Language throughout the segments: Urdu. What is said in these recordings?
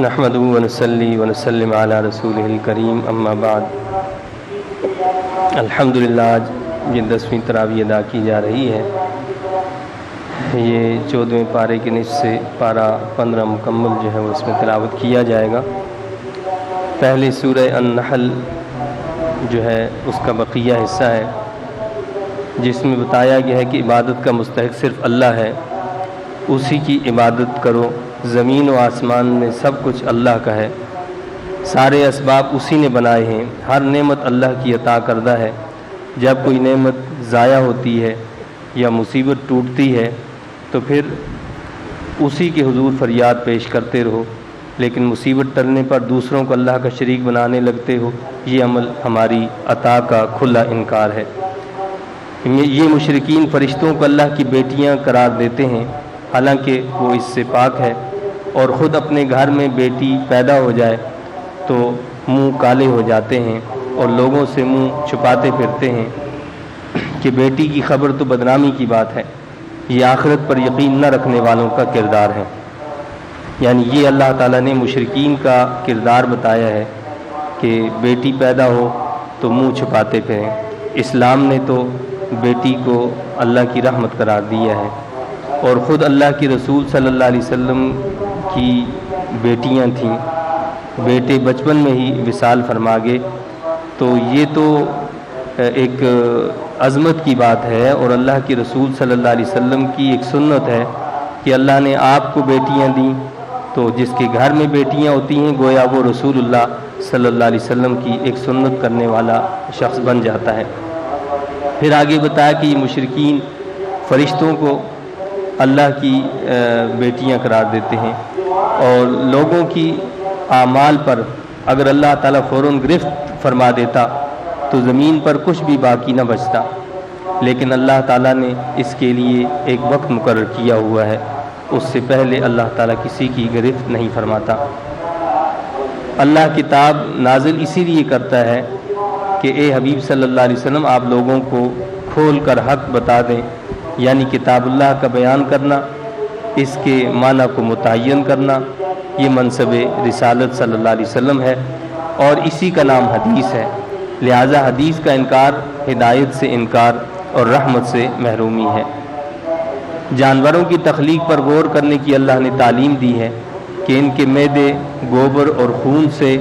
نحمدہ ونصلی ونسلم علی رسولہ الکریم اما بعد۔ الحمدللہ آج یہ 10ویں تراویح ادا کی جا رہی ہے۔ یہ 14ویں پارے کے نصف سے پارہ 15 مکمل جو ہے وہ اس میں تلاوت کیا جائے گا۔ پہلے سورہ النحل جو ہے اس کا بقیہ حصہ ہے، جس میں بتایا گیا ہے کہ عبادت کا مستحق صرف اللہ ہے، اسی کی عبادت کرو۔ زمین و آسمان میں سب کچھ اللہ کا ہے، سارے اسباب اسی نے بنائے ہیں، ہر نعمت اللہ کی عطا کردہ ہے۔ جب کوئی نعمت ضائع ہوتی ہے یا مصیبت ٹوٹتی ہے تو پھر اسی کے حضور فریاد پیش کرتے رہو، لیکن مصیبت ٹلنے پر دوسروں کو اللہ کا شریک بنانے لگتے ہو، یہ عمل ہماری عطا کا کھلا انکار ہے۔ یہ مشرکین فرشتوں کو اللہ کی بیٹیاں قرار دیتے ہیں، حالانکہ وہ اس سے پاک ہے، اور خود اپنے گھر میں بیٹی پیدا ہو جائے تو منہ کالے ہو جاتے ہیں اور لوگوں سے منہ چھپاتے پھرتے ہیں کہ بیٹی کی خبر تو بدنامی کی بات ہے۔ یہ آخرت پر یقین نہ رکھنے والوں کا کردار ہے۔ یعنی یہ اللہ تعالیٰ نے مشرکین کا کردار بتایا ہے کہ بیٹی پیدا ہو تو منہ چھپاتے پھریں۔ اسلام نے تو بیٹی کو اللہ کی رحمت قرار دیا ہے، اور خود اللہ کے رسول صلی اللہ علیہ وسلم کی بیٹیاں تھیں، بیٹے بچپن میں ہی وصال فرما گئے، تو یہ تو ایک عظمت کی بات ہے، اور اللہ کے رسول صلی اللہ علیہ وسلم کی ایک سنت ہے کہ اللہ نے آپ کو بیٹیاں دیں، تو جس کے گھر میں بیٹیاں ہوتی ہیں گویا وہ رسول اللہ صلی اللہ علیہ وسلم کی ایک سنت کرنے والا شخص بن جاتا ہے۔ پھر آگے بتایا کہ یہ مشرکین فرشتوں کو اللہ کی بیٹیاں قرار دیتے ہیں، اور لوگوں کی اعمال پر اگر اللہ تعالیٰ فوراً گرفت فرما دیتا تو زمین پر کچھ بھی باقی نہ بچتا، لیکن اللہ تعالیٰ نے اس کے لیے ایک وقت مقرر کیا ہوا ہے، اس سے پہلے اللہ تعالیٰ کسی کی گرفت نہیں فرماتا۔ اللہ کتاب نازل اسی لیے کرتا ہے کہ اے حبیب صلی اللہ علیہ وسلم آپ لوگوں کو کھول کر حق بتا دیں، یعنی کتاب اللہ کا بیان کرنا، اس کے معنی کو متعین کرنا، یہ منصب رسالت صلی اللہ علیہ وسلم ہے، اور اسی کا نام حدیث ہے۔ لہذا حدیث کا انکار ہدایت سے انکار اور رحمت سے محرومی ہے۔ جانوروں کی تخلیق پر غور کرنے کی اللہ نے تعلیم دی ہے کہ ان کے معدے گوبر اور خون سے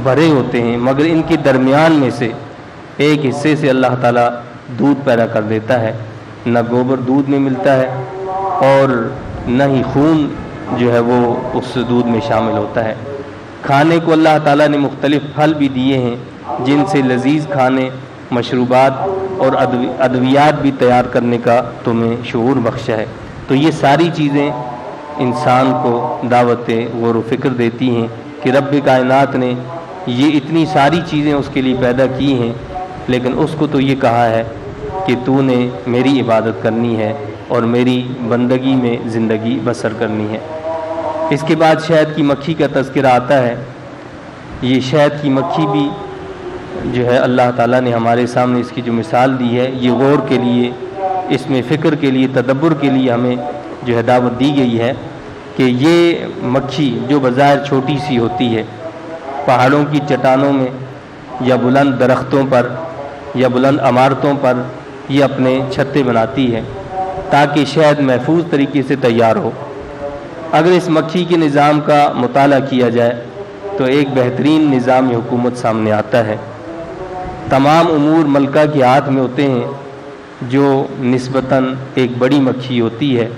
بھرے ہوتے ہیں، مگر ان کے درمیان میں سے ایک حصے سے اللہ تعالیٰ دودھ پیدا کر دیتا ہے۔ نہ گوبر دودھ میں ملتا ہے اور نہ ہی خون جو ہے وہ اس دودھ میں شامل ہوتا ہے۔ کھانے کو اللہ تعالیٰ نے مختلف پھل بھی دیے ہیں جن سے لذیذ کھانے، مشروبات اور ادویات بھی تیار کرنے کا تمہیں شعور بخشا ہے۔ تو یہ ساری چیزیں انسان کو دعوت غور و فکر دیتی ہیں کہ رب کائنات نے یہ اتنی ساری چیزیں اس کے لیے پیدا کی ہیں، لیکن اس کو تو یہ کہا ہے کہ تو نے میری عبادت کرنی ہے اور میری بندگی میں زندگی بسر کرنی ہے۔ اس کے بعد شہد کی مکھی کا تذکرہ آتا ہے۔ یہ شہد کی مکھی بھی جو ہے اللہ تعالیٰ نے ہمارے سامنے اس کی جو مثال دی ہے، یہ غور کے لیے، اس میں فکر کے لیے، تدبر کے لیے ہمیں جو ہے دعوت دی گئی ہے کہ یہ مکھی جو بظاہر چھوٹی سی ہوتی ہے، پہاڑوں کی چٹانوں میں یا بلند درختوں پر یا بلند عمارتوں پر یہ اپنے چھتے بناتی ہے تاکہ شہد محفوظ طریقے سے تیار ہو۔ اگر اس مکھی کے نظام کا مطالعہ کیا جائے تو ایک بہترین نظام حکومت سامنے آتا ہے۔ تمام امور ملکہ کے ہاتھ میں ہوتے ہیں، جو نسبتاً ایک بڑی مکھی ہوتی ہے،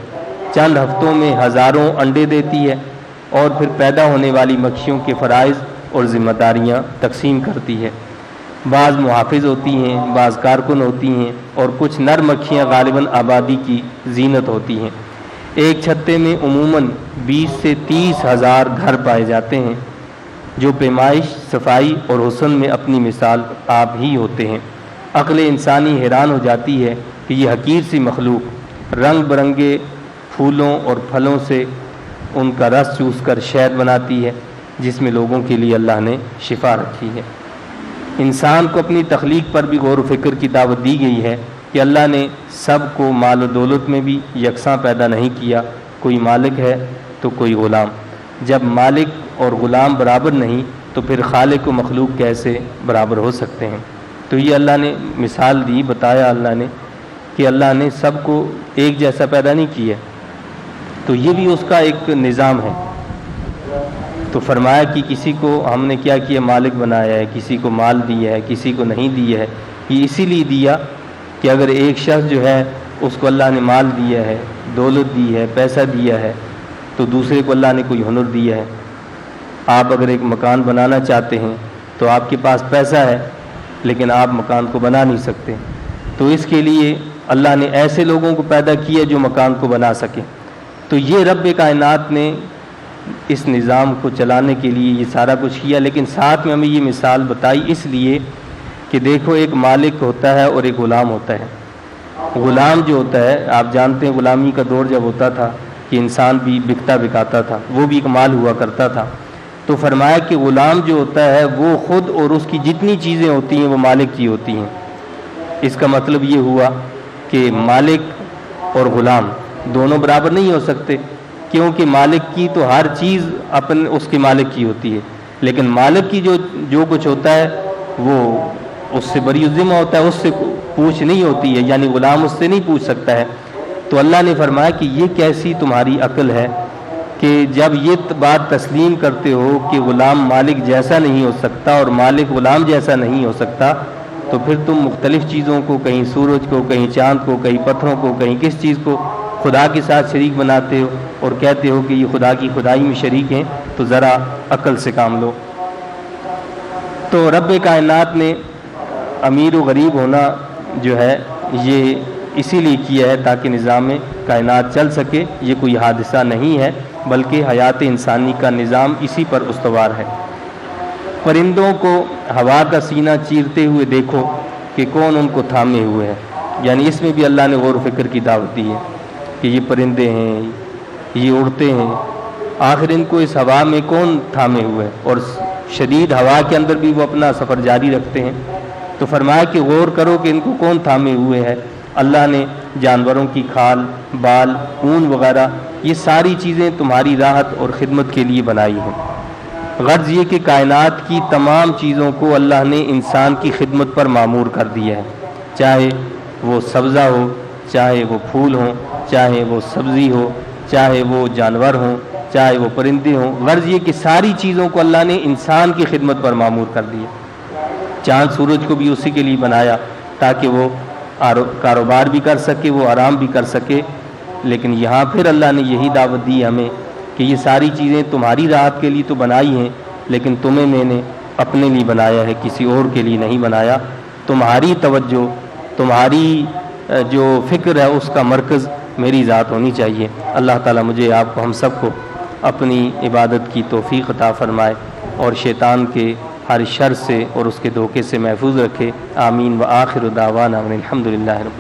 چند ہفتوں میں ہزاروں انڈے دیتی ہے اور پھر پیدا ہونے والی مکھیوں کے فرائض اور ذمہ داریاں تقسیم کرتی ہے۔ بعض محافظ ہوتی ہیں، بعض کارکن ہوتی ہیں، اور کچھ نر مکھیاں غالباً آبادی کی زینت ہوتی ہیں۔ ایک چھتے میں عموماً 20 سے 30 ہزار گھر پائے جاتے ہیں، جو پیمائش، صفائی اور حسن میں اپنی مثال آپ ہی ہوتے ہیں۔ عقل انسانی حیران ہو جاتی ہے کہ یہ حقیر سی مخلوق رنگ برنگے پھولوں اور پھلوں سے ان کا رس چوس کر شہد بناتی ہے، جس میں لوگوں کے لیے اللہ نے شفا رکھی ہے۔ انسان کو اپنی تخلیق پر بھی غور و فکر کی دعوت دی گئی ہے کہ اللہ نے سب کو مال و دولت میں بھی یکساں پیدا نہیں کیا، کوئی مالک ہے تو کوئی غلام۔ جب مالک اور غلام برابر نہیں تو پھر خالق و مخلوق کیسے برابر ہو سکتے ہیں؟ تو یہ اللہ نے مثال دی، بتایا اللہ نے کہ اللہ نے سب کو ایک جیسا پیدا نہیں کیا، تو یہ بھی اس کا ایک نظام ہے۔ تو فرمایا کہ کسی کو ہم نے کیا کیا، مالک بنایا ہے، کسی کو مال دیا ہے، کسی کو نہیں دیا ہے۔ یہ اسی لیے دیا کہ اگر ایک شخص جو ہے اس کو اللہ نے مال دیا ہے، دولت دی ہے، پیسہ دیا ہے، تو دوسرے کو اللہ نے کوئی ہنر دیا ہے۔ آپ اگر ایک مکان بنانا چاہتے ہیں تو آپ کے پاس پیسہ ہے لیکن آپ مکان کو بنا نہیں سکتے، تو اس کے لیے اللہ نے ایسے لوگوں کو پیدا کیا جو مکان کو بنا سکیں۔ تو یہ رب کائنات نے اس نظام کو چلانے کے لیے یہ سارا کچھ کیا، لیکن ساتھ میں ہمیں یہ مثال بتائی اس لیے کہ دیکھو ایک مالک ہوتا ہے اور ایک غلام ہوتا ہے۔ غلام جو ہوتا ہے، آپ جانتے ہیں غلامی کا دور جب ہوتا تھا کہ انسان بھی بکتا بکاتا تھا، وہ بھی ایک مال ہوا کرتا تھا۔ تو فرمایا کہ غلام جو ہوتا ہے وہ خود اور اس کی جتنی چیزیں ہوتی ہیں وہ مالک کی ہوتی ہیں۔ اس کا مطلب یہ ہوا کہ مالک اور غلام دونوں برابر نہیں ہو سکتے، کیونکہ مالک کی تو ہر چیز اس کے مالک کی ہوتی ہے، لیکن مالک کی جو کچھ ہوتا ہے وہ اس سے بری ذمہ ہوتا ہے، اس سے پوچھ نہیں ہوتی ہے، یعنی غلام اس سے نہیں پوچھ سکتا ہے۔ تو اللہ نے فرمایا کہ یہ کیسی تمہاری عقل ہے کہ جب یہ بات تسلیم کرتے ہو کہ غلام مالک جیسا نہیں ہو سکتا اور مالک غلام جیسا نہیں ہو سکتا، تو پھر تم مختلف چیزوں کو، کہیں سورج کو، کہیں چاند کو، کہیں پتھروں کو، کہیں کس چیز کو خدا کے ساتھ شریک بناتے ہو اور کہتے ہو کہ یہ خدا کی خدائی میں شریک ہیں۔ تو ذرا عقل سے کام لو۔ تو رب کائنات نے امیر و غریب ہونا جو ہے یہ اسی لیے کیا ہے تاکہ نظام کائنات چل سکے۔ یہ کوئی حادثہ نہیں ہے بلکہ حیات انسانی کا نظام اسی پر استوار ہے۔ پرندوں کو ہوا کا سینہ چیرتے ہوئے دیکھو کہ کون ان کو تھامے ہوئے ہے، یعنی اس میں بھی اللہ نے غور و فکر کی دعوت دی ہے کہ یہ پرندے ہیں، یہ اڑتے ہیں، آخر ان کو اس ہوا میں کون تھامے ہوئے ہے، اور شدید ہوا کے اندر بھی وہ اپنا سفر جاری رکھتے ہیں۔ تو فرمایا کہ غور کرو کہ ان کو کون تھامے ہوئے ہے۔ اللہ نے جانوروں کی کھال، بال، اون وغیرہ یہ ساری چیزیں تمہاری راحت اور خدمت کے لیے بنائی ہیں۔ غرض یہ کہ کائنات کی تمام چیزوں کو اللہ نے انسان کی خدمت پر معمور کر دیا ہے، چاہے وہ سبزہ ہو، چاہے وہ پھول ہوں، چاہے وہ سبزی ہو، چاہے وہ جانور ہوں، چاہے وہ پرندے ہوں۔ غرض یہ کہ ساری چیزوں کو اللہ نے انسان کی خدمت پر معمور کر دیا۔ چاند سورج کو بھی اسی کے لیے بنایا تاکہ وہ کاروبار بھی کر سکے، وہ آرام بھی کر سکے، لیکن یہاں پھر اللہ نے یہی دعوت دی ہمیں کہ یہ ساری چیزیں تمہاری راحت کے لیے تو بنائی ہیں، لیکن تمہیں میں نے اپنے لیے بنایا ہے، کسی اور کے لیے نہیں بنایا۔ تمہاری توجہ، تمہاری جو فکر ہے اس کا مرکز میری ذات ہونی چاہیے۔ اللہ تعالیٰ مجھے، آپ کو، ہم سب کو اپنی عبادت کی توفیق عطا فرمائے اور شیطان کے ہر شر سے اور اس کے دھوکے سے محفوظ رکھے۔ آمین۔ وآخر دعوانا الحمدللہ رب